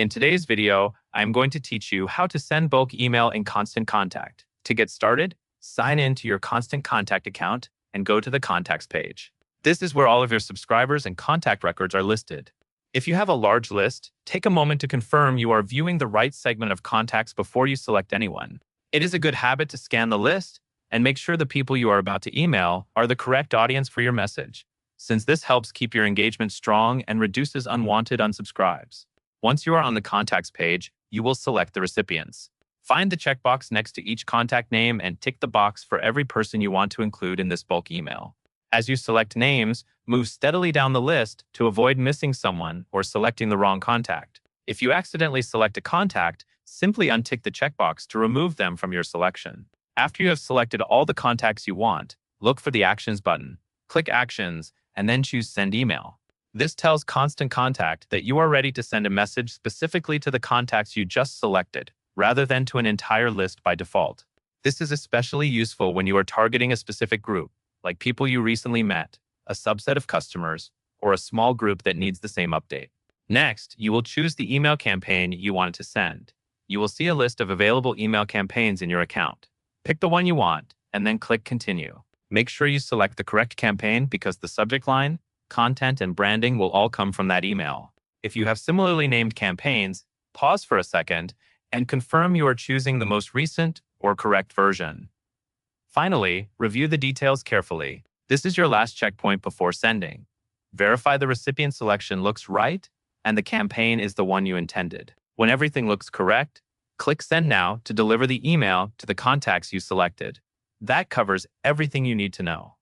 In today's video, I'm going to teach you how to send bulk email in Constant Contact. To get started, sign in to your Constant Contact account and go to the Contacts page. This is where all of your subscribers and contact records are listed. If you have a large list, take a moment to confirm you are viewing the right segment of contacts before you select anyone. It is a good habit to scan the list and make sure the people you are about to email are the correct audience for your message, since this helps keep your engagement strong and reduces unwanted unsubscribes. Once you are on the contacts page, you will select the recipients. Find the checkbox next to each contact name and tick the box for every person you want to include in this bulk email. As you select names, move steadily down the list to avoid missing someone or selecting the wrong contact. If you accidentally select a contact, simply untick the checkbox to remove them from your selection. After you have selected all the contacts you want, look for the Actions button. Click Actions and then choose Send Email. This tells Constant Contact that you are ready to send a message specifically to the contacts you just selected, rather than to an entire list by default. This is especially useful when you are targeting a specific group, like people you recently met, a subset of customers, or a small group that needs the same update. Next, you will choose the email campaign you want to send. You will see a list of available email campaigns in your account. Pick the one you want, and then click Continue. Make sure you select the correct campaign because the subject line, content, and branding will all come from that email. If you have similarly named campaigns, pause for a second and confirm you are choosing the most recent or correct version. Finally, review the details carefully. This is your last checkpoint before sending. Verify the recipient selection looks right and the campaign is the one you intended. When everything looks correct, click Send Now to deliver the email to the contacts you selected. That covers everything you need to know.